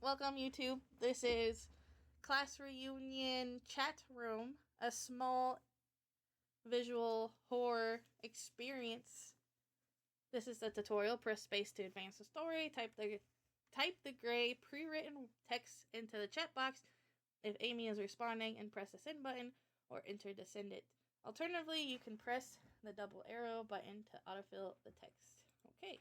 welcome YouTube. This is class reunion chat room, a small visual horror experience. This is the tutorial. Press space to advance the story. Type the gray pre-written text into the chat box if Amy is responding, and press the send button or enter to send it. Alternatively, you can press the double arrow button to autofill the text. Okay.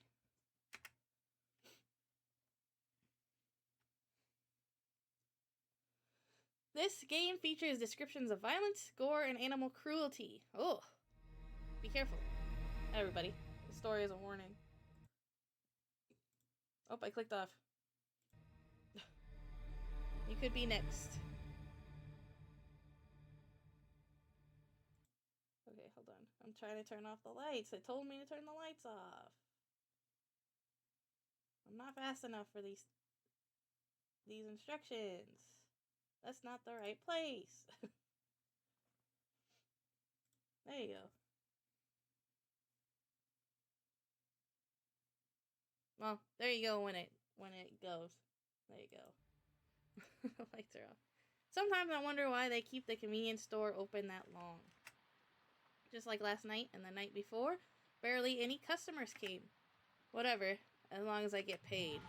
This game features descriptions of violence, gore, and animal cruelty. Oh, be careful, everybody. The story is a warning. Oh, I clicked off. You could be next. Okay, hold on. I'm trying to turn off the lights. It told me to turn the lights off. I'm not fast enough for these instructions. That's not the right place. There you go. Well, there you go when it goes. There you go. Lights are off. Sometimes I wonder why they keep the convenience store open that long. Just like last night and the night before, barely any customers came. Whatever, as long as I get paid.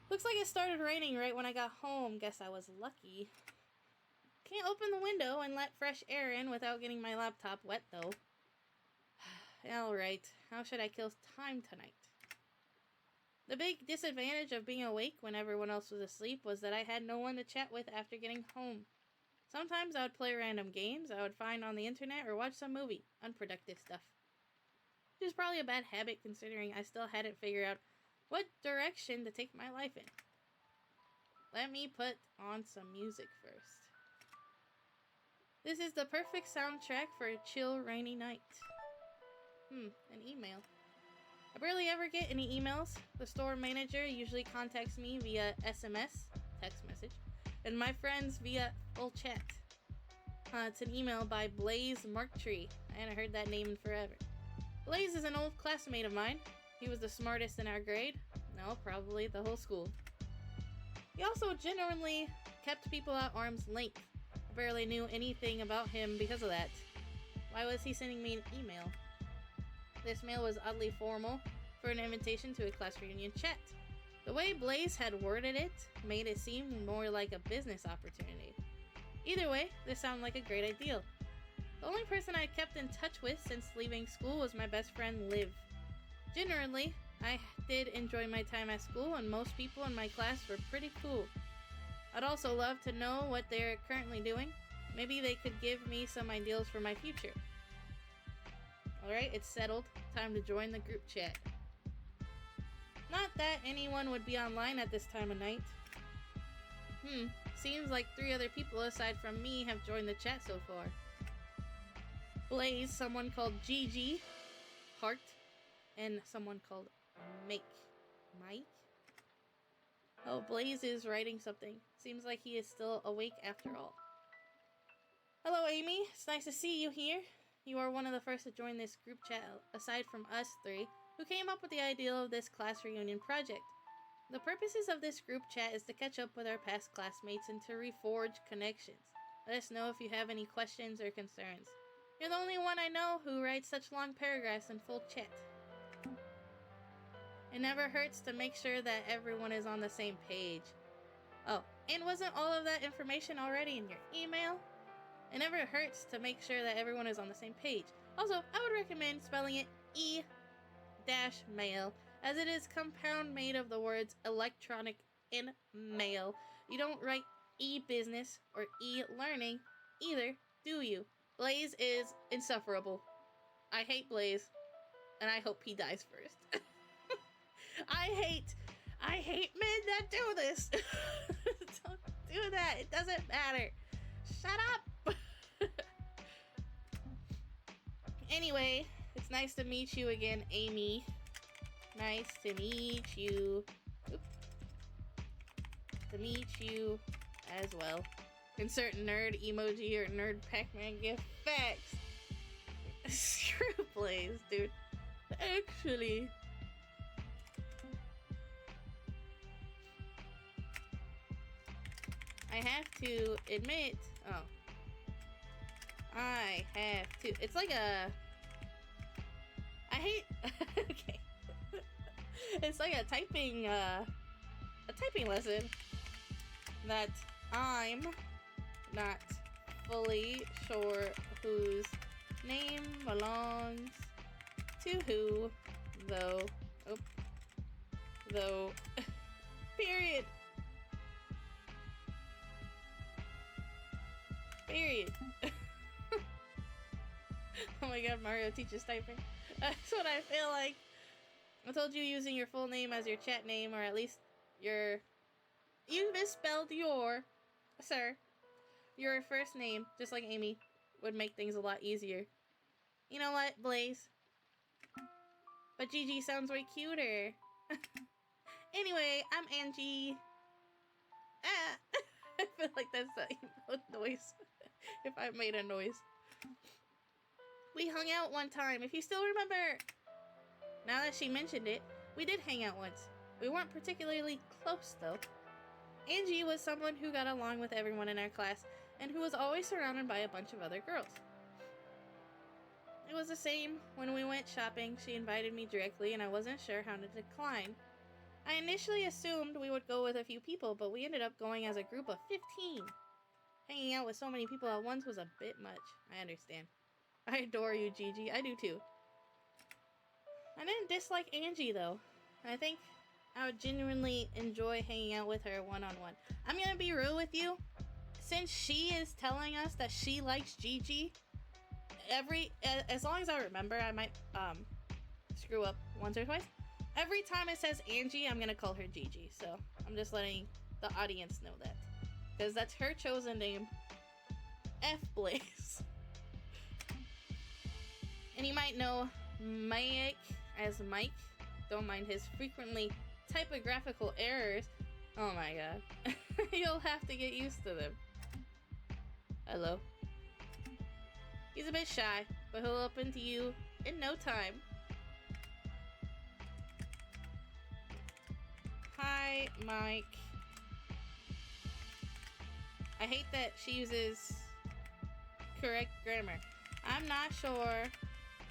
Looks like it started raining right when I got home. Guess I was lucky. Can't open the window and let fresh air in without getting my laptop wet, though. Alright, how should I kill time tonight? The big disadvantage of being awake when everyone else was asleep was that I had no one to chat with after getting home. Sometimes I would play random games I would find on the internet or watch some movie. Unproductive stuff. Which is probably a bad habit considering I still hadn't figured out what direction to take my life in. Let me put on some music first. This is the perfect soundtrack for a chill, rainy night. An email. I barely ever get any emails. The store manager usually contacts me via SMS, text message, and my friends via full chat. It's an email by Blaze Marktree. I hadn't heard that name in forever. Blaze is an old classmate of mine. He was the smartest in our grade. No, probably the whole school. He also genuinely kept people at arm's length. I barely knew anything about him because of that. Why was he sending me an email? This mail was oddly formal for an invitation to a class reunion chat. The way Blaze had worded it made it seem more like a business opportunity. Either way, this sounded like a great idea. The only person I kept in touch with since leaving school was my best friend Liv. Generally, I did enjoy my time at school, and most people in my class were pretty cool. I'd also love to know what they're currently doing. Maybe they could give me some ideas for my future. Alright, it's settled. Time to join the group chat. Not that anyone would be online at this time of night. Seems like 3 other people aside from me have joined the chat so far. Blaze, someone called Gigi, Heart, and someone called Mike. Oh, Blaze is writing something. Seems like he is still awake after all. Hello, Amy. It's nice to see you here. You are one of the first to join this group chat, aside from us 3, who came up with the idea of this class reunion project. The purposes of this group chat is to catch up with our past classmates and to reforge connections. Let us know if you have any questions or concerns. You're the only one I know who writes such long paragraphs in full chat. It never hurts to make sure that everyone is on the same page. Oh, and wasn't all of that information already in your email? It never hurts to make sure that everyone is on the same page. Also, I would recommend spelling it E-mail, as it is compound made of the words electronic and mail. You don't write e-business or e-learning either, do you? Blaze is insufferable. I hate Blaze, and I hope he dies first. I hate men that do this. Don't do that. It doesn't matter. Shut up. Anyway, it's nice to meet you again, Amy. Nice to meet you. To meet you as well. Insert nerd emoji or nerd Pac-Man gift. Facts. Screw Blaze, dude. Actually. I have to admit, oh, I have to, it's like I hate, okay, it's like a typing lesson that I'm not fully sure whose name belongs to who, though, period. Oh my god, Mario teaches typing. That's what I feel like. I told you using your full name as your chat name, or at least you misspelled your first name, just like Amy, would make things a lot easier. You know what, Blaze? But Gigi sounds way cuter. Anyway, I'm Angie. Ah! I feel like that's a noise. If I made a noise. We hung out one time, if you still remember. Now that she mentioned it, we did hang out once. We weren't particularly close, though. Angie was someone who got along with everyone in our class, and who was always surrounded by a bunch of other girls. It was the same when we went shopping. She invited me directly, and I wasn't sure how to decline. I initially assumed we would go with a few people, but we ended up going as a group of 15. Hanging out with so many people at once was a bit much. I understand. I adore you, Gigi. I do too. I didn't dislike Angie, though. I think I would genuinely enjoy hanging out with her one-on-one. I'm gonna be real with you. Since she is telling us that she likes Gigi, as long as I remember, I might screw up once or twice. Every time it says Angie, I'm gonna call her Gigi. So I'm just letting the audience know that, because that's her chosen name. F Blaze. And you might know Mike as Mike. Don't mind his frequently typographical errors. Oh my god. You'll have to get used to them. Hello. He's a bit shy, but he'll open to you in no time. Hi, Mike. I hate that she uses correct grammar. I'm not sure,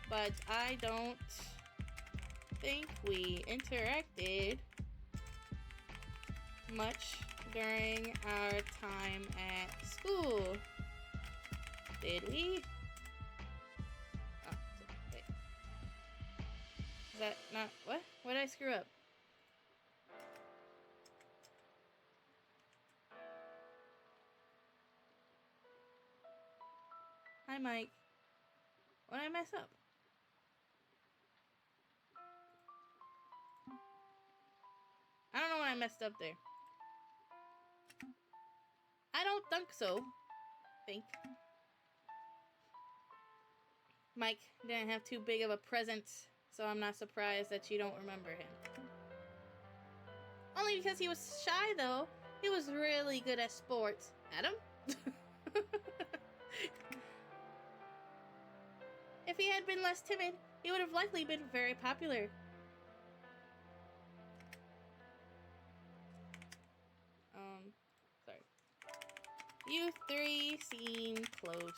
but I don't think we interacted much during our time at school. Did we? Oh, wait. Is that not... What? What did I screw up? Hi, Mike. What did I mess up? I don't know what I messed up there. I don't think so. Mike didn't have too big of a presence, so I'm not surprised that you don't remember him. Only because he was shy, though. He was really good at sports. Adam? If he had been less timid, he would have likely been very popular. Sorry. You three seem close.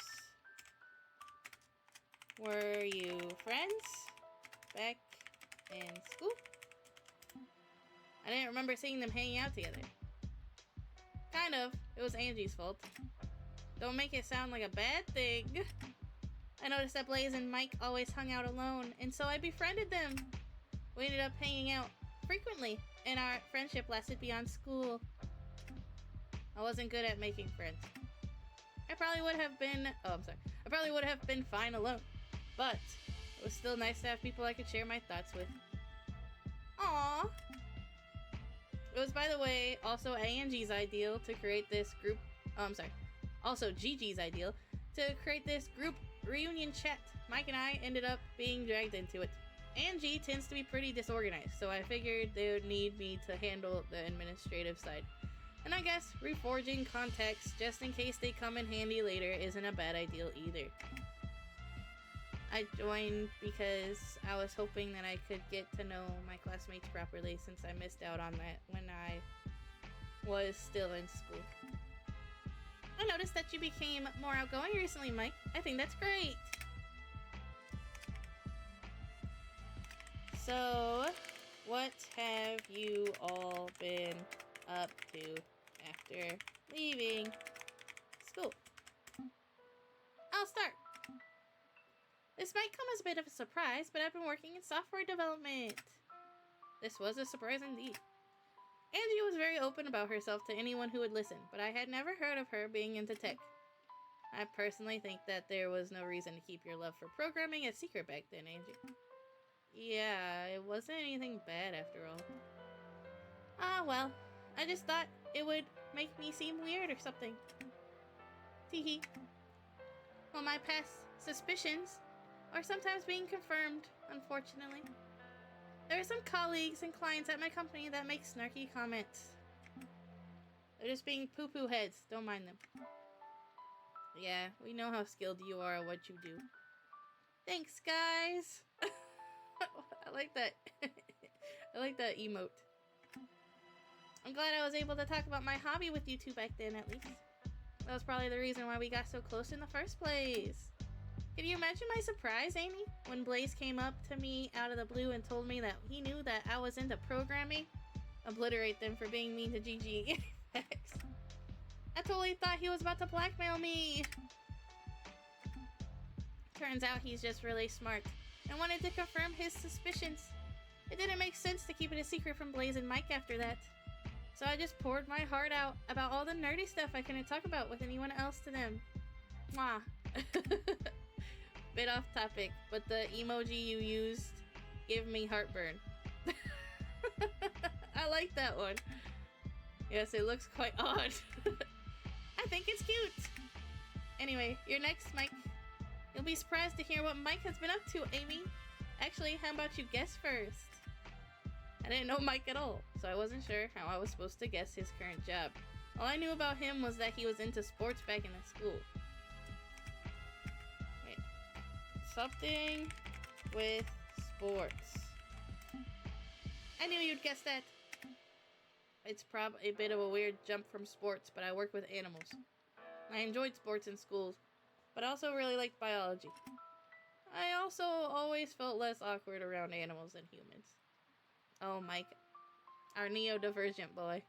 Were you friends back in school? I didn't remember seeing them hanging out together. Kind of. It was Angie's fault. Don't make it sound like a bad thing. I noticed that Blaze and Mike always hung out alone, and so I befriended them. We ended up hanging out frequently, and our friendship lasted beyond school. I wasn't good at making friends. I probably would have been fine alone, but it was still nice to have people I could share my thoughts with. Aww. It was, by the way, also Angie's ideal to create this group. Also Gigi's ideal to create this group reunion chat. Mike and I ended up being dragged into it. Angie tends to be pretty disorganized, so I figured they would need me to handle the administrative side. And I guess reforging contacts just in case they come in handy later isn't a bad idea either. I joined because I was hoping that I could get to know my classmates properly, since I missed out on that when I was still in school. I noticed that you became more outgoing recently, Mike. I think that's great. So, what have you all been up to after leaving school? I'll start. This might come as a bit of a surprise, but I've been working in software development. This was a surprise indeed. Angie was very open about herself to anyone who would listen, but I had never heard of her being into tech. I personally think that there was no reason to keep your love for programming a secret back then, Angie. Yeah, it wasn't anything bad after all. Ah, well, I just thought it would make me seem weird or something. Teehee. Well, my past suspicions are sometimes being confirmed, unfortunately. There are some colleagues and clients at my company that make snarky comments. They're just being poo-poo heads. Don't mind them. Yeah, we know how skilled you are at what you do. Thanks, guys. I like that. I like that emote. I'm glad I was able to talk about my hobby with you two back then, at least. That was probably the reason why we got so close in the first place. Can you imagine my surprise, Amy, when Blaze came up to me out of the blue and told me that he knew that I was into programming? Obliterate them for being mean to GG. I totally thought he was about to blackmail me. Turns out he's just really smart and wanted to confirm his suspicions. It didn't make sense to keep it a secret from Blaze and Mike after that. So I just poured my heart out about all the nerdy stuff I couldn't talk about with anyone else to them. Mwah. Bit off topic, but the emoji you used gave me heartburn. I like that one. Yes, it looks quite odd. I think it's cute. Anyway, you're next, Mike. You'll be surprised to hear what Mike has been up to, Amy. Actually, how about you guess first? I didn't know Mike at all, so I wasn't sure how I was supposed to guess his current job. All I knew about him was that he was into sports back in the school. Wait. Something with sports. I knew you'd guess that. It's probably a bit of a weird jump from sports, but I work with animals. I enjoyed sports in schools, but I also really liked biology. I also always felt less awkward around animals than humans. Oh, Mike. Our neurodivergent boy.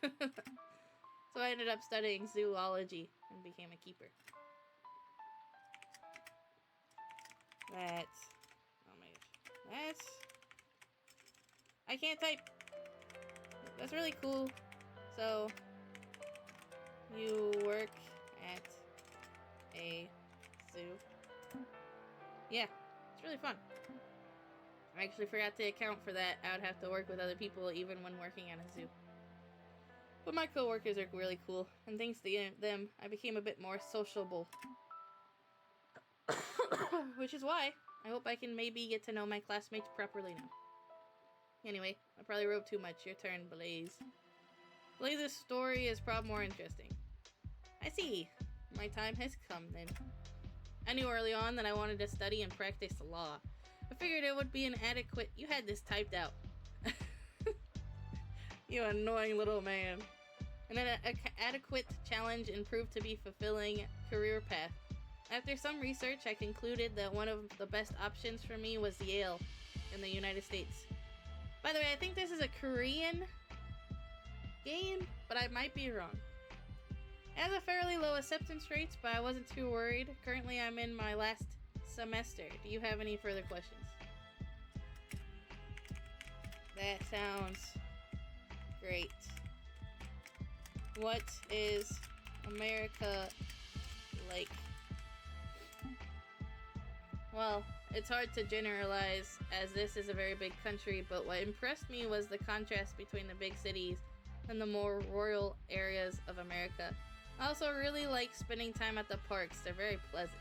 So I ended up studying zoology and became a keeper. That's... oh my gosh. That's... I can't type. That's really cool. So, you work at a zoo. Yeah, it's really fun. I actually forgot to account for that. I would have to work with other people even when working at a zoo. But my coworkers are really cool, and thanks to them, I became a bit more sociable. Which is why I hope I can maybe get to know my classmates properly now. Anyway, I probably wrote too much. Your turn, Blaze. Blaze's story is probably more interesting. I see. My time has come then. I knew early on that I wanted to study and practice law. I figured it would be an adequate... You had this typed out. You annoying little man. And then an adequate challenge and proved to be fulfilling career path. After some research, I concluded that one of the best options for me was Yale in the United States. By the way, I think this is a Korean game, but I might be wrong. It has a fairly low acceptance rates, but I wasn't too worried. Currently, I'm in my last semester. Do you have any further questions? That sounds great. What is America like? Well, it's hard to generalize as this is a very big country, but what impressed me was the contrast between the big cities and the more rural areas of America. I also really like spending time at the parks. They're very pleasant.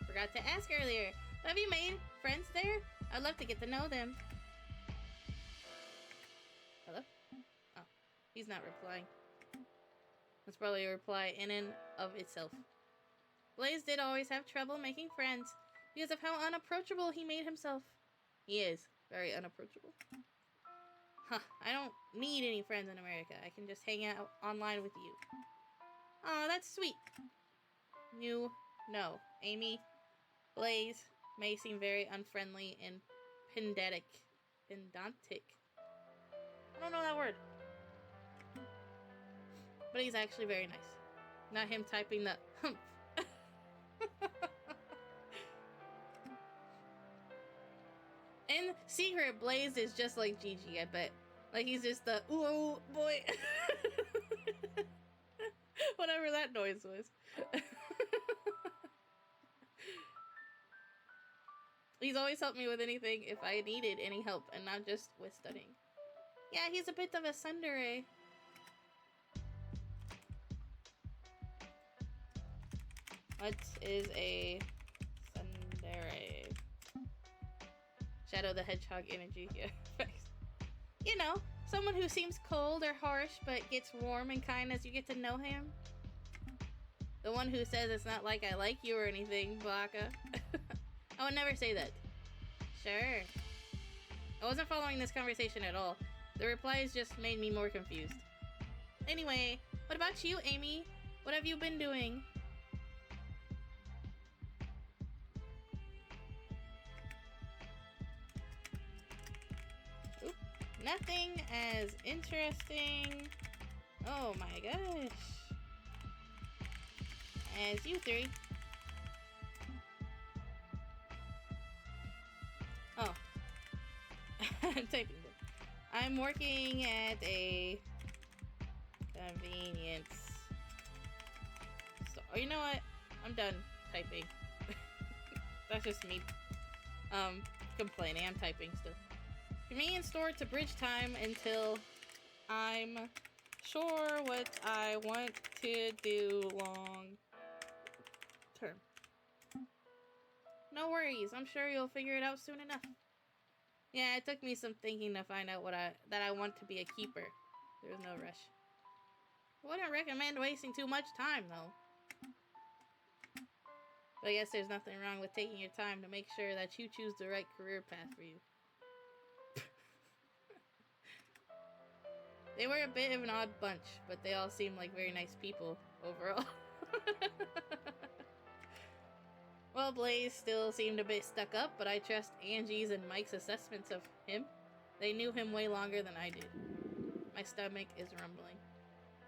Forgot to ask earlier, have you made friends there? I'd love to get to know them. Hello? Oh, he's not replying. That's probably a reply in and of itself. Blaze did always have trouble making friends because of how unapproachable he made himself. He is very unapproachable. Huh, I don't need any friends in America. I can just hang out online with you. Aw, that's sweet. No. Amy, Blaze may seem very unfriendly and pedantic. Pedantic. I don't know that word. But he's actually very nice. Not him typing the humph. In secret, Blaze is just like Gigi, I bet. Like, he's just the, ooh, boy. Whatever that noise was. He's always helped me with anything if I needed any help, and not just with studying. Yeah, he's a bit of a tsundere. What is a tsundere? Shadow the Hedgehog energy, yeah. You know, someone who seems cold or harsh, but gets warm and kind as you get to know him. The one who says it's not like I like you or anything, Baka. I would never say that. Sure. I wasn't following this conversation at all. The replies just made me more confused. Anyway, what about you, Amy? What have you been doing? Oop, nothing as interesting. Oh my gosh. As you three. Oh. Typing. I'm working at a convenience store. Oh, you know what? I'm done typing. That's just me complaining. I'm typing still. Convenience store to bridge time until I'm sure what I want to do long term. No worries. I'm sure you'll figure it out soon enough. Yeah, it took me some thinking to find out that I want to be a keeper. There's no rush. I wouldn't recommend wasting too much time, though. But I guess there's nothing wrong with taking your time to make sure that you choose the right career path for you. They were a bit of an odd bunch, but they all seemed like very nice people overall. Well, Blaze still seemed a bit stuck up, but I trust Angie's and Mike's assessments of him. They knew him way longer than I did. My stomach is rumbling.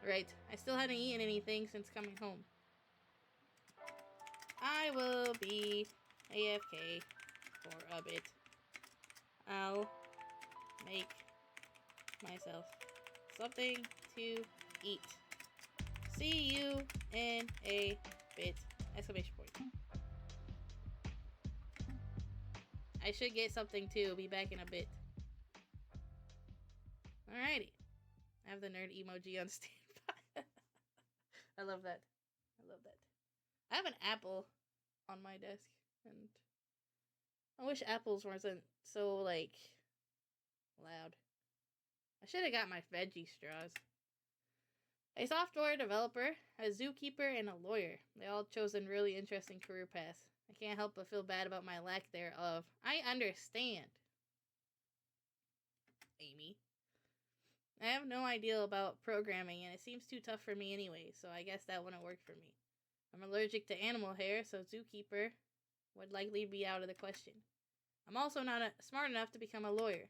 Right, I still hadn't eaten anything since coming home. I will be AFK for a bit. I'll make myself something to eat. See you in a bit! Exclamation point. I should get something too. Be back in a bit. Alrighty. I have the nerd emoji on standby. I love that. I love that. I have an apple on my desk, and I wish apples wasn't so, like, loud. I should have got my veggie straws. A software developer, a zookeeper, and a lawyer. They all chosen really interesting career paths. I can't help but feel bad about my lack thereof. I understand. Amy. I have no idea about programming, and it seems too tough for me anyway, so I guess that wouldn't work for me. I'm allergic to animal hair, so zookeeper would likely be out of the question. I'm also not smart enough to become a lawyer.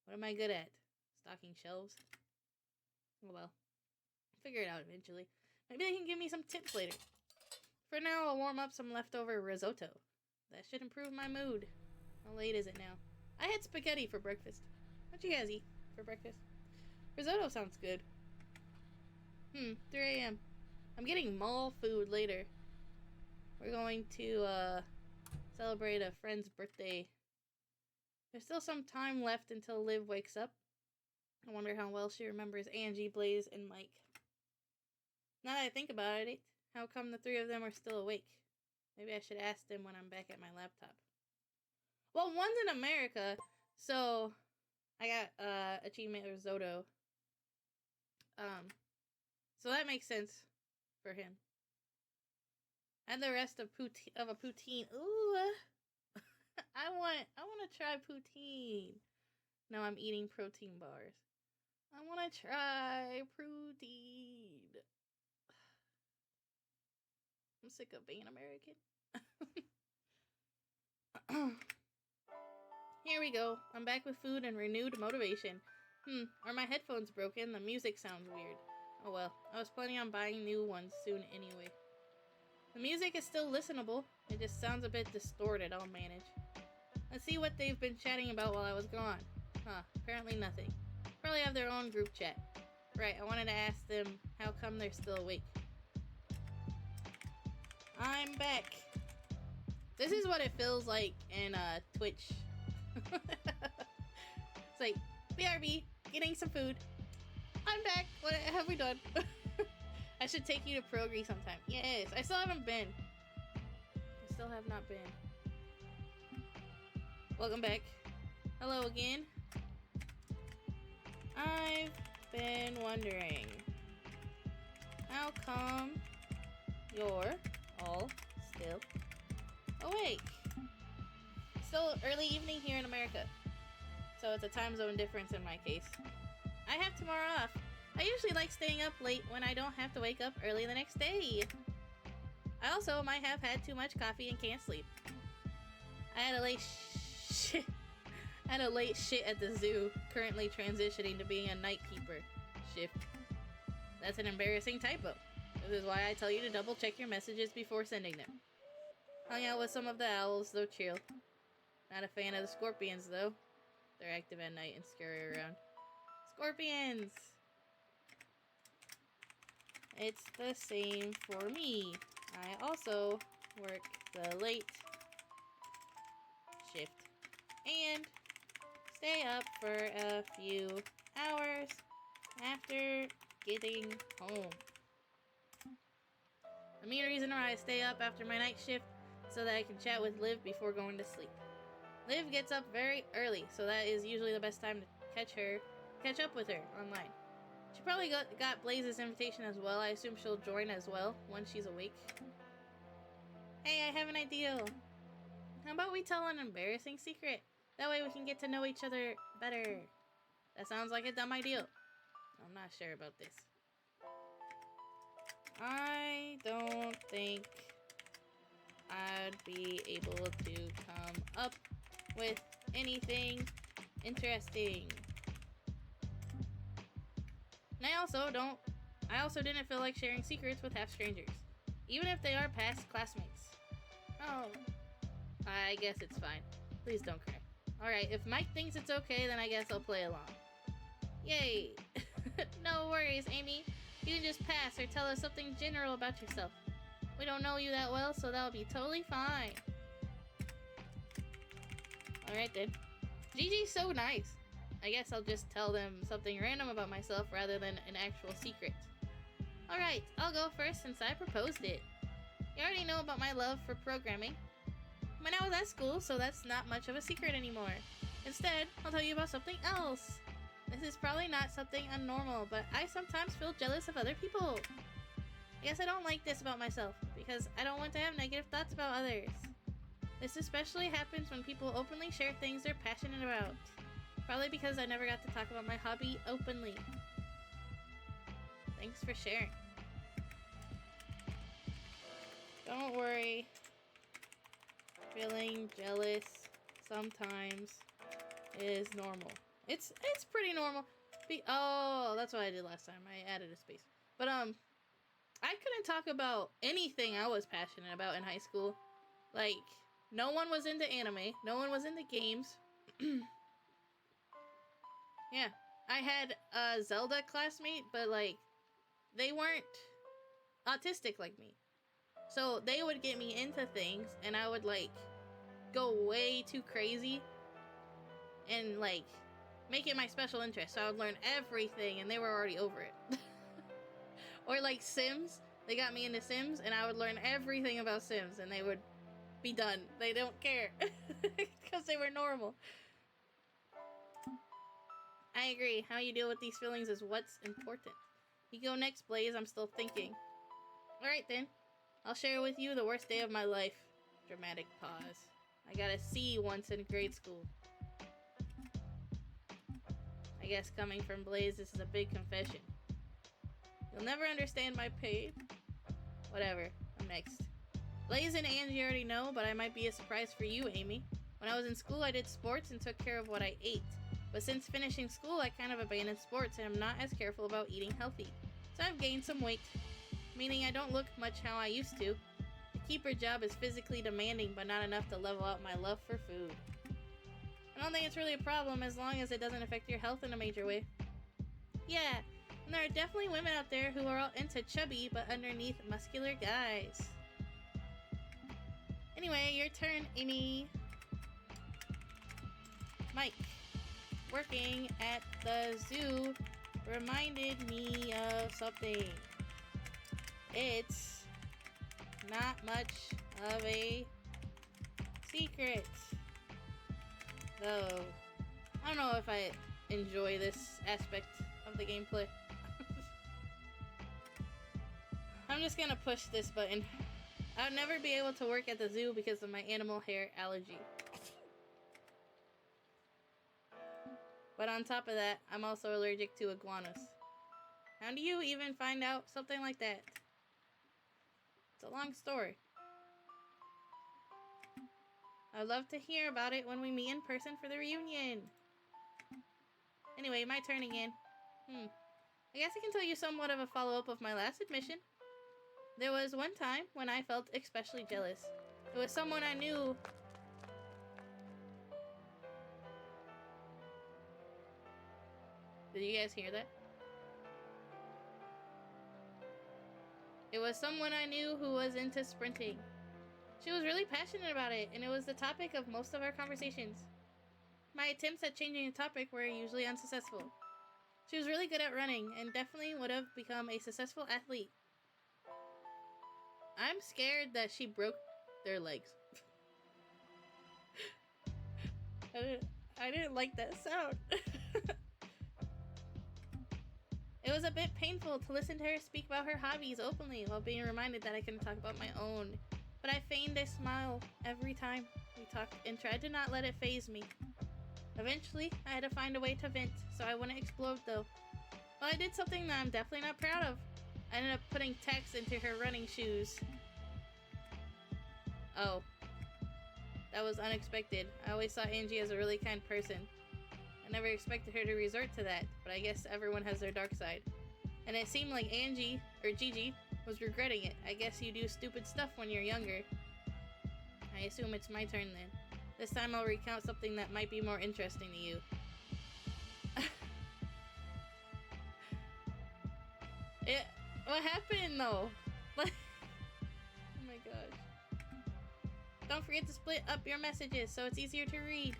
What am I good at? Stocking shelves? Oh well. I'll figure it out eventually. Maybe they can give me some tips later. For now, I'll warm up some leftover risotto. That should improve my mood. How late is it now? I had spaghetti for breakfast. What'd you guys eat for breakfast? Risotto sounds good. 3 a.m. I'm getting mall food later. We're going to celebrate a friend's birthday. There's still some time left until Liv wakes up. I wonder how well she remembers Angie, Blaze, and Mike. Now that I think about it, how come the 3 of them are still awake? Maybe I should ask them when I'm back at my laptop. Well, one's in America, so I got achievement risotto. So that makes sense for him. And the rest of a poutine. Ooh, I want to try poutine. No, I'm eating protein bars. I want to try protein. I'm sick of being American. Here we go. I'm back with food and renewed motivation. Are my headphones broken? The music sounds weird. Oh well, I was planning on buying new ones soon anyway. The music is still listenable. It just sounds a bit distorted. I'll manage. Let's see what they've been chatting about while I was gone. Apparently nothing. Probably have their own group chat. Right, I wanted to ask them how come they're still awake. I'm back. This is what it feels like in Twitch. It's like, BRB, getting some food. I'm back. What have we done? I should take you to Progree sometime. Yes, I still haven't been. I still have not been. Welcome back. Hello again. I've been wondering, how come you're all still awake? Still early evening here in America, so it's a time zone difference in my case. I have tomorrow off. I usually like staying up late when I don't have to wake up early the next day. I also might have had too much coffee and can't sleep. I had a late shit at the zoo, currently transitioning to being a night keeper shift. That's an embarrassing typo. This is why I tell you to double check your messages before sending them. Hung out with some of the owls, though chill. Not a fan of the scorpions, though. They're active at night and scurry around. Scorpions! It's the same for me. I also work the late shift and stay up for a few hours after getting home. The main reason why I stay up after my night shift is so that I can chat with Liv before going to sleep. Liv gets up very early, so that is usually the best time to catch up with her online. She probably got Blaze's invitation as well. I assume she'll join as well once she's awake. Hey, I have an idea. How about we tell an embarrassing secret? That way we can get to know each other better. That sounds like a dumb idea. I'm not sure about this. I don't think I'd be able to come up with anything interesting. And I also didn't feel like sharing secrets with half strangers, even if they are past classmates. Oh, I guess it's fine. Please don't cry. Alright, if Mike thinks it's okay, then I guess I'll play along. Yay! No worries, Amy. You can just pass or tell us something general about yourself. We don't know you that well, so that'll be totally fine. Alright then. Gigi's so nice. I guess I'll just tell them something random about myself rather than an actual secret. Alright, I'll go first since I proposed it. You already know about my love for programming. When I was at school, so that's not much of a secret anymore. Instead, I'll tell you about something else. This is probably not something unnormal, but I sometimes feel jealous of other people. I guess I don't like this about myself, because I don't want to have negative thoughts about others. This especially happens when people openly share things they're passionate about. Probably because I never got to talk about my hobby openly. Thanks for sharing. Don't worry. Feeling jealous sometimes is normal. It's pretty normal. Oh, that's what I did last time. I added a space. But I couldn't talk about anything I was passionate about in high school. Like, no one was into anime. No one was into games. Yeah. I had a Zelda classmate, but like, they weren't autistic like me. So they would get me into things, and I would like go way too crazy and like make it my special interest. So I would learn everything, and they were already over it. Or like Sims. They got me into Sims, and I would learn everything about Sims, and they would be done. They don't care. Because they were normal. I agree. How you deal with these feelings is what's important. You go next, Blaze. I'm still thinking. Alright then. I'll share with you the worst day of my life. Dramatic pause. I got a C once in grade school. I guess coming from Blaze, this is a big confession. You'll never understand my pain. Whatever, I'm next. Blaze and Angie already know, but I might be a surprise for you, Amy. When I was in school, I did sports and took care of what I ate. But since finishing school, I kind of abandoned sports and I'm not as careful about eating healthy. So I've gained some weight, meaning I don't look much how I used to. The keeper job is physically demanding, but not enough to level out my love for food. I don't think it's really a problem as long as it doesn't affect your health in a major way. Yeah, and there are definitely women out there who are all into chubby but underneath muscular guys. Anyway, your turn, Amy. Mike, working at the zoo reminded me of something. It's not much of a secret, though. I don't know if I enjoy this aspect of the gameplay. I'm just gonna push this button. I'll never be able to work at the zoo because of my animal hair allergy. But on top of that, I'm also allergic to iguanas. How do you even find out something like that? It's a long story. I'd love to hear about it when we meet in person for the reunion. Anyway, my turn again. I guess I can tell you somewhat of a follow-up of my last admission. There was one time when I felt especially jealous. It was someone I knew. Did you guys hear that? It was someone I knew who was into sprinting. She was really passionate about it, and it was the topic of most of our conversations. My attempts at changing the topic were usually unsuccessful. She was really good at running, and definitely would have become a successful athlete. I'm scared that she broke their legs. I didn't like that sound. It was a bit painful to listen to her speak about her hobbies openly while being reminded that I couldn't talk about my own. But I feigned a smile every time we talked and tried to not let it faze me. Eventually, I had to find a way to vent so I wouldn't explode though. Well, I did something that I'm definitely not proud of. I ended up putting tacks into her running shoes. Oh. That was unexpected. I always saw Angie as a really kind person. I never expected her to resort to that, but I guess everyone has their dark side. And it seemed like Angie, or Gigi, was regretting it. I guess you do stupid stuff when you're younger. I assume it's my turn then. This time I'll recount something that might be more interesting to you. What happened though? Oh my gosh. Don't forget to split up your messages so it's easier to read.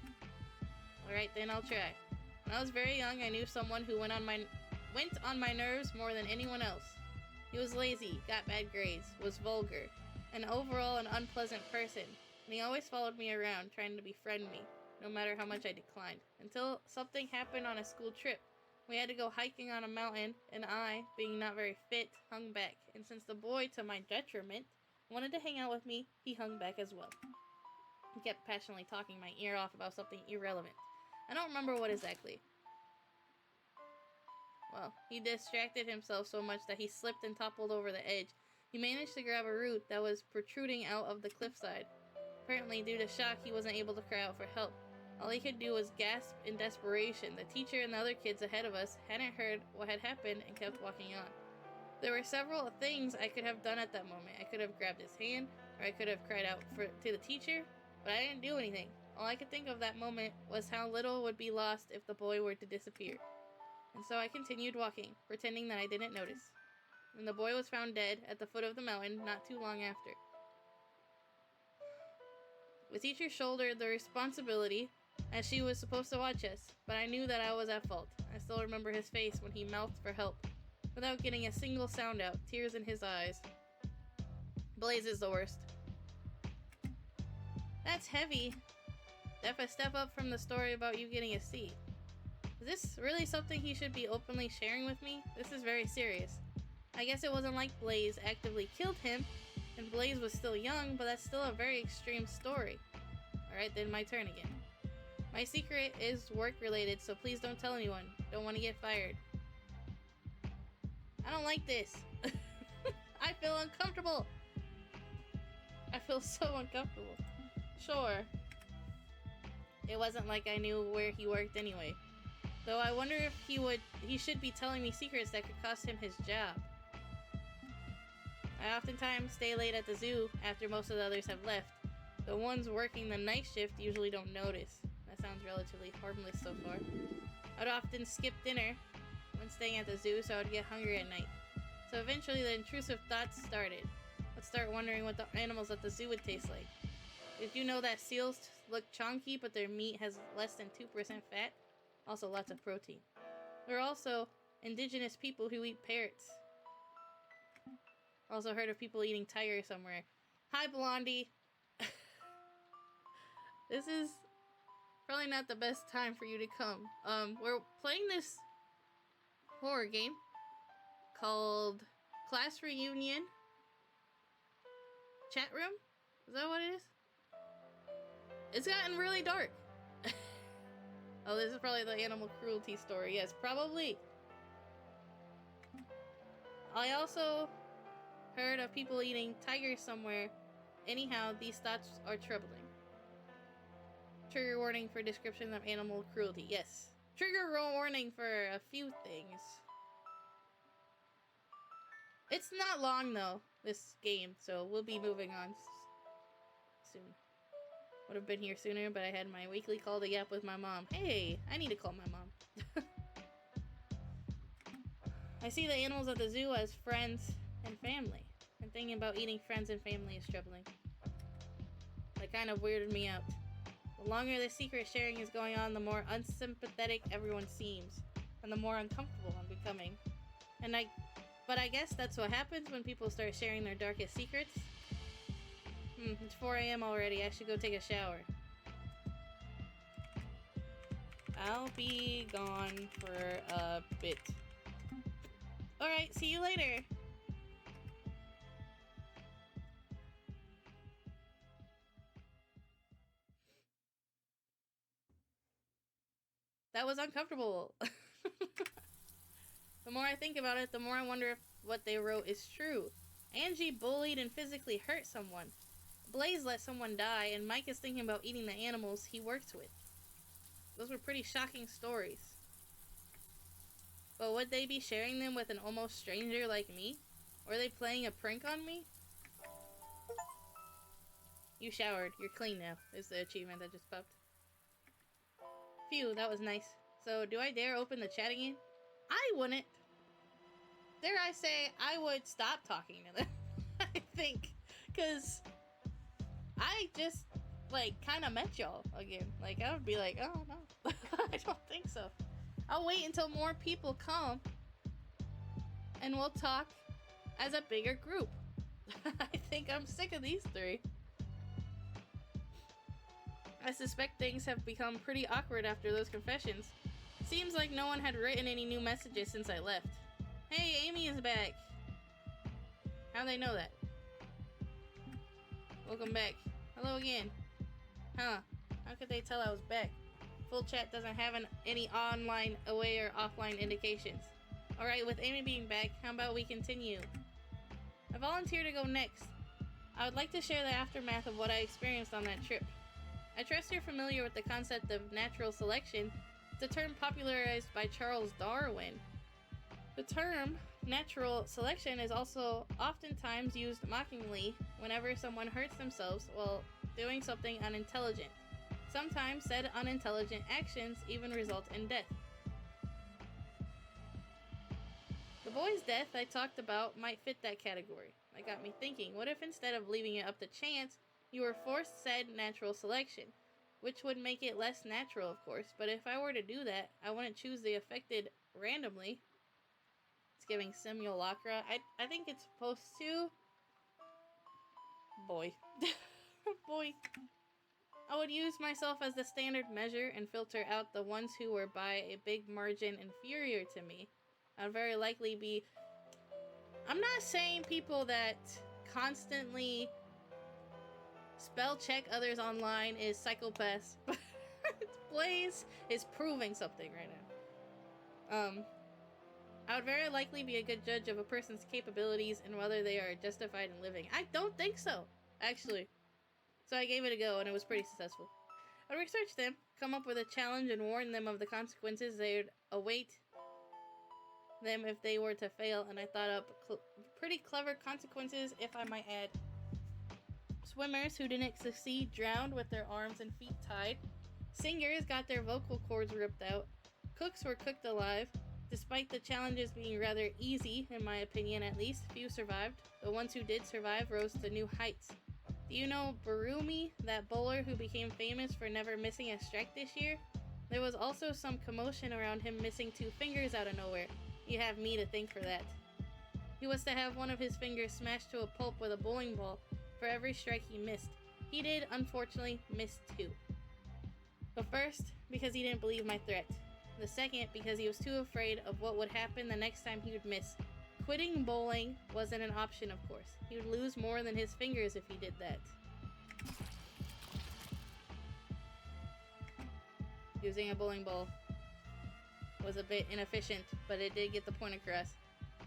Alright then, I'll try. When I was very young, I knew someone who went on my nerves more than anyone else. He was lazy, got bad grades, was vulgar, and overall an unpleasant person, and he always followed me around, trying to befriend me, no matter how much I declined, until something happened on a school trip. We had to go hiking on a mountain, and I, being not very fit, hung back, and since the boy, to my detriment, wanted to hang out with me, he hung back as well. He kept passionately talking my ear off about something irrelevant. I don't remember what exactly. Well, he distracted himself so much that he slipped and toppled over the edge. He managed to grab a root that was protruding out of the cliffside. Apparently, due to shock, he wasn't able to cry out for help. All he could do was gasp in desperation. The teacher and the other kids ahead of us hadn't heard what had happened and kept walking on. There were several things I could have done at that moment. I could have grabbed his hand, or I could have cried out to the teacher, but I didn't do anything. All I could think of that moment was how little would be lost if the boy were to disappear. And so I continued walking, pretending that I didn't notice. And the boy was found dead at the foot of the mountain not too long after. The teacher shouldered the responsibility, as she was supposed to watch us, but I knew that I was at fault. I still remember his face when he mouthed for help, without getting a single sound out, tears in his eyes. Blaze is the worst. That's heavy. That's a step up from the story about you getting a C. Is this really something he should be openly sharing with me? This is very serious. I guess it wasn't like Blaze actively killed him, and Blaze was still young, but that's still a very extreme story. Alright, then my turn again. My secret is work-related, so please don't tell anyone. Don't want to get fired. I don't like this. I feel uncomfortable. I feel so uncomfortable. Sure. It wasn't like I knew where he worked anyway. Though I wonder if he should be telling me secrets that could cost him his job. I oftentimes stay late at the zoo after most of the others have left. The ones working the night shift usually don't notice. That sounds relatively harmless so far. I'd often skip dinner when staying at the zoo, so I'd get hungry at night. So eventually the intrusive thoughts started. I'd start wondering what the animals at the zoo would taste like. Did you know that seals look chunky, but their meat has less than 2% fat? Also lots of protein. There are also indigenous people who eat parrots. Also heard of people eating tigers somewhere. Hi, Blondie. This is probably not the best time for you to come. We're playing this horror game called Class Reunion Chat Room? Is that what it is? It's gotten really dark. Oh, this is probably the animal cruelty story. Yes, probably. I also heard of people eating tigers somewhere. Anyhow, these thoughts are troubling. Trigger warning for description of animal cruelty. Yes. Trigger warning for a few things. It's not long, though, this game, so we'll be moving on soon. Would have been here sooner, but I had my weekly call to yap with my mom. Hey, I need to call my mom. I see the animals at the zoo as friends and family. And thinking about eating friends and family is troubling. That kind of weirded me out. The longer the secret sharing is going on, the more unsympathetic everyone seems. And the more uncomfortable I'm becoming. But I guess that's what happens when people start sharing their darkest secrets. It's 4 a.m. already. I should go take a shower. I'll be gone for a bit. Alright, see you later. That was uncomfortable. The more I think about it, the more I wonder if what they wrote is true. Angie bullied and physically hurt someone. Blaze let someone die, and Mike is thinking about eating the animals he works with. Those were pretty shocking stories. But would they be sharing them with an almost stranger like me? Or are they playing a prank on me? You showered. You're clean now, is the achievement that just popped. Phew, that was nice. So, do I dare open the chat again? I wouldn't. Dare I say, I would stop talking to them. I think. Because I just, like, kind of met y'all again. Like, I would be like, oh, no. I don't think so. I'll wait until more people come. And we'll talk as a bigger group. I think I'm sick of these three. I suspect things have become pretty awkward after those confessions. Seems like no one had written any new messages since I left. Hey, Amy is back. How'd they know that? Welcome back. Hello again. Huh. How could they tell I was back? Full chat doesn't have any online, away, or offline indications. Alright, with Amy being back, how about we continue? I volunteer to go next. I would like to share the aftermath of what I experienced on that trip. I trust you're familiar with the concept of natural selection. It's a term popularized by Charles Darwin. The term natural selection is also oftentimes used mockingly whenever someone hurts themselves while doing something unintelligent. Sometimes said unintelligent actions even result in death. The boy's death I talked about might fit that category. That got me thinking, what if instead of leaving it up to chance, you were forced said natural selection? Which would make it less natural, of course, but if I were to do that, I wouldn't choose the affected randomly. It's giving simulacra. I think it's supposed to. Boy. Boy. I would use myself as the standard measure and filter out the ones who were by a big margin inferior to me. I'd very likely be... I'm not saying people that constantly spell check others online is psychopaths, Blaze is proving something right now. I would very likely be a good judge of a person's capabilities and whether they are justified in living. I don't think so, actually. So I gave it a go, and it was pretty successful. I researched them, come up with a challenge, and warn them of the consequences they would await them if they were to fail, and I thought up pretty clever consequences, if I might add. Swimmers who didn't succeed drowned with their arms and feet tied. Singers got their vocal cords ripped out. Cooks were cooked alive. Despite the challenges being rather easy, in my opinion at least, few survived. The ones who did survive rose to new heights. Do you know Barumi, that bowler who became famous for never missing a strike this year? There was also some commotion around him missing 2 fingers out of nowhere. You have me to thank for that. He was to have one of his fingers smashed to a pulp with a bowling ball for every strike he missed. He did, unfortunately, miss 2. The first, because he didn't believe my threat. The second, because he was too afraid of what would happen the next time he would miss. Quitting bowling wasn't an option, of course. He would lose more than his fingers if he did that. Using a bowling ball was a bit inefficient, but it did get the point across.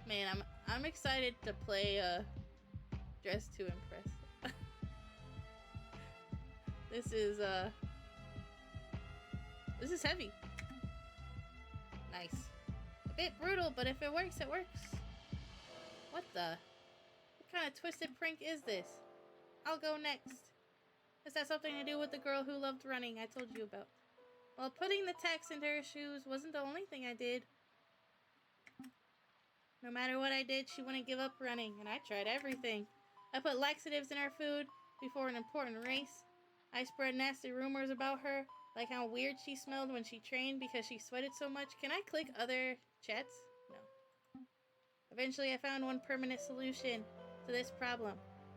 Man, I'm excited to play Dress to Impress. This is heavy. Nice. A bit brutal, but if it works, it works. What the? What kind of twisted prank is this? I'll go next. This has something to do with the girl who loved running I told you about. Well, putting the tacks into her shoes wasn't the only thing I did. No matter what I did, she wouldn't give up running, and I tried everything. I put laxatives in her food before an important race. I spread nasty rumors about her, like how weird she smelled when she trained because she sweated so much. Can I click other chats? No. Eventually, I found one permanent solution to this problem.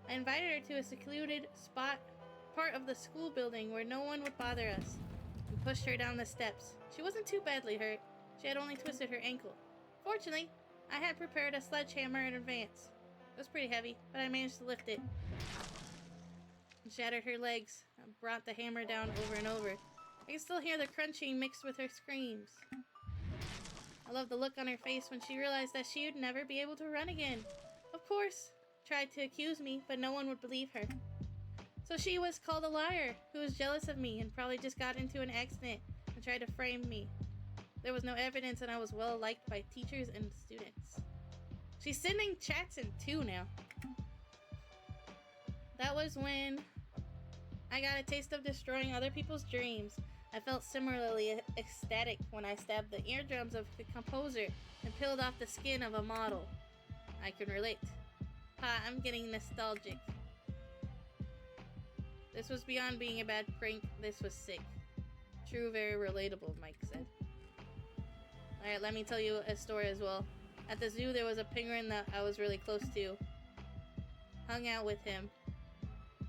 I invited her to a secluded spot, part of the school building where no one would bother us, and pushed her down the steps. She wasn't too badly hurt. She had only twisted her ankle. Fortunately, I had prepared a sledgehammer in advance. It was pretty heavy, but I managed to lift it. And shattered her legs. I brought the hammer down over and over. I can still hear the crunching mixed with her screams. I love the look on her face when she realized that she would never be able to run again. Of course, tried to accuse me, but no one would believe her. So she was called a liar, who was jealous of me and probably just got into an accident and tried to frame me. There was no evidence and I was well liked by teachers and students. She's sending chats in 2 now. That was when I got a taste of destroying other people's dreams. I felt similarly ecstatic when I stabbed the eardrums of the composer and peeled off the skin of a model. I can relate. Ha, I'm getting nostalgic. This was beyond being a bad prank. This was sick. True, very relatable, Mike said. Alright, let me tell you a story as well. At the zoo, there was a penguin that I was really close to. Hung out with him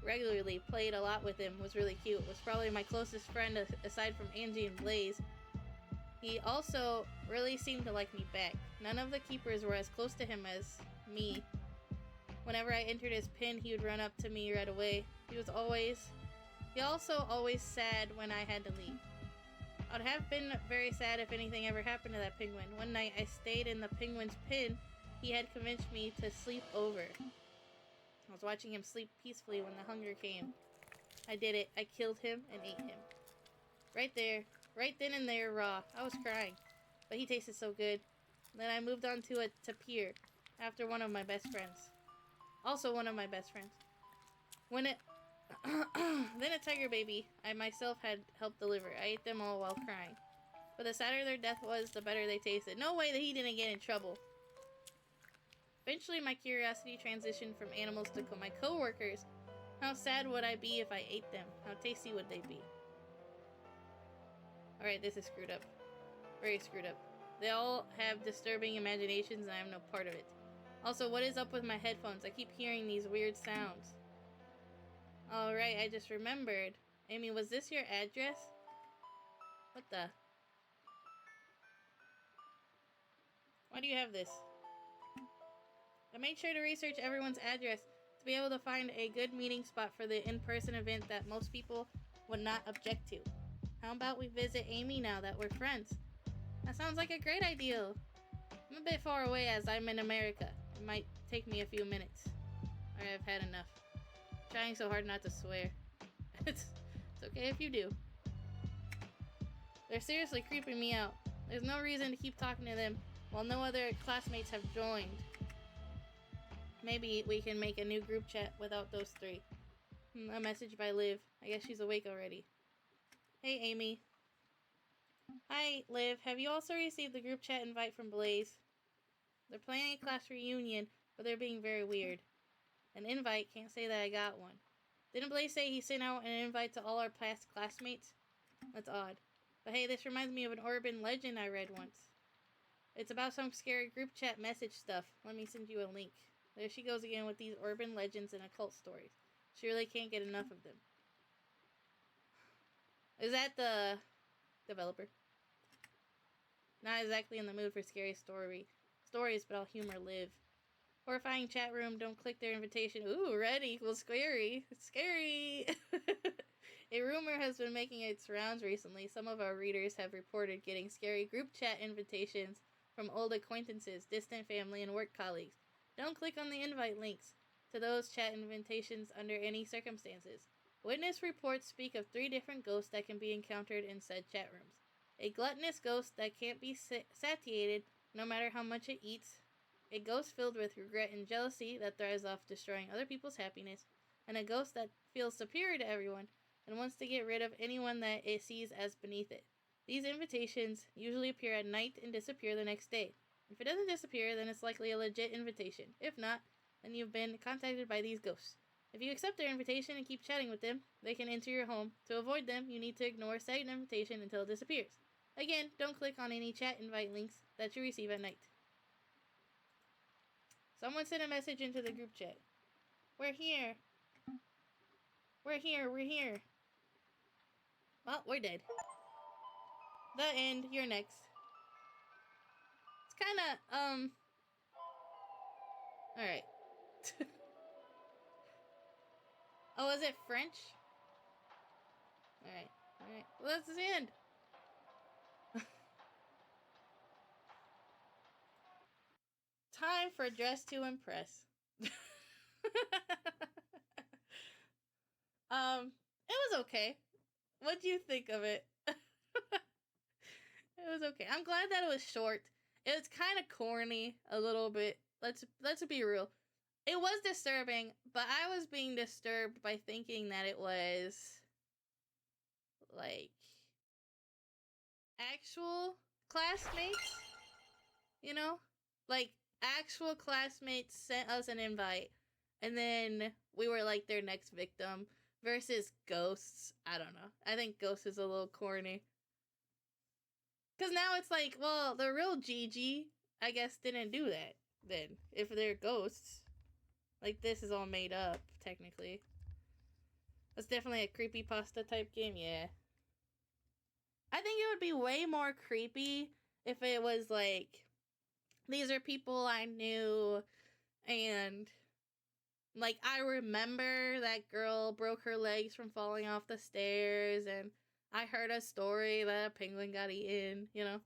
regularly, played a lot with him, was really cute. Was probably my closest friend aside from Angie and Blaze. He also really seemed to like me back. None of the keepers were as close to him as me. Whenever I entered his pen, he would run up to me right away. He also always sad when I had to leave. I would have been very sad if anything ever happened to that penguin. One night I stayed in the penguin's pen. He had convinced me to sleep over. I was watching him sleep peacefully when the hunger came. I did it. I killed him and ate him. Right there. Right then and there, raw. I was crying. But he tasted so good. Then I moved on to a tapir after one of my best friends. Also one of my best friends. Then a tiger baby I myself had helped deliver. I ate them all while crying. But the sadder their death was, the better they tasted. No way that he didn't get in trouble. Eventually, my curiosity transitioned from animals to my coworkers. How sad would I be if I ate them? How tasty would they be? Alright, this is screwed up. Very screwed up. They all have disturbing imaginations and I am no part of it. Also, what is up with my headphones? I keep hearing these weird sounds. Alright, I just remembered. Amy, was this your address? What the? Why do you have this? I made sure to research everyone's address to be able to find a good meeting spot for the in-person event that most people would not object to. How about we visit Amy now that we're friends? That sounds like a great idea. I'm a bit far away as I'm in America. It might take me a few minutes. Alright, I've had enough. I'm trying so hard not to swear. It's okay if you do. They're seriously creeping me out. There's no reason to keep talking to them while no other classmates have joined. Maybe we can make a new group chat without those three. A message by Liv. I guess she's awake already. Hey, Amy. Hi, Liv. Have you also received the group chat invite from Blaze? They're planning a class reunion, but they're being very weird. An invite? Can't say that I got one. Didn't Blaze say he sent out an invite to all our past classmates? That's odd. But hey, this reminds me of an urban legend I read once. It's about some scary group chat message stuff. Let me send you a link. There she goes again with these urban legends and occult stories. She really can't get enough of them. Is that the developer? Not exactly in the mood for scary stories, but I'll humor Liv. Horrifying chat room, don't click their invitation. Ooh, red equals scary. It's scary! A rumor has been making its rounds recently. Some of our readers have reported getting scary group chat invitations from old acquaintances, distant family, and work colleagues. Don't click on the invite links to those chat invitations under any circumstances. Witness reports speak of 3 different ghosts that can be encountered in said chat rooms. A gluttonous ghost that can't be satiated no matter how much it eats. A ghost filled with regret and jealousy that thrives off destroying other people's happiness. And a ghost that feels superior to everyone and wants to get rid of anyone that it sees as beneath it. These invitations usually appear at night and disappear the next day. If it doesn't disappear, then it's likely a legit invitation. If not, then you've been contacted by these ghosts. If you accept their invitation and keep chatting with them, they can enter your home. To avoid them, you need to ignore said invitation until it disappears. Again, don't click on any chat invite links that you receive at night. Someone sent a message into the group chat. We're here. We're here. We're here. Well, we're dead. The end. You're next. It's kinda, Alright. Oh, is it French? Alright. Alright. Well, that's the end. Time for Dress to Impress. It was okay. What do you think of it? It was okay. I'm glad that it was short. It was kind of corny a little bit. Let's be real. It was disturbing, but I was being disturbed by thinking that it was like actual classmates, you know? Like actual classmates sent us an invite and then we were like their next victim versus ghosts. I don't know. I think ghosts is a little corny. Cause now it's like, well, the real Gigi, I guess, didn't do that then. If they're ghosts. Like, this is all made up, technically. That's definitely a creepypasta type game, yeah. I think it would be way more creepy if it was like, these are people I knew, and like, I remember that girl broke her legs from falling off the stairs, and I heard a story that a penguin got eaten, you know?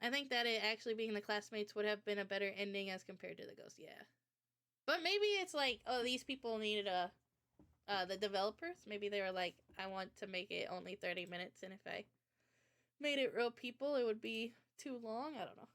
I think that it actually being the classmates would have been a better ending as compared to the ghost, yeah. But maybe it's like, oh, these people needed the developers, maybe they were like, I want to make it only 30 minutes, and if I made it real people, it would be too long, I don't know.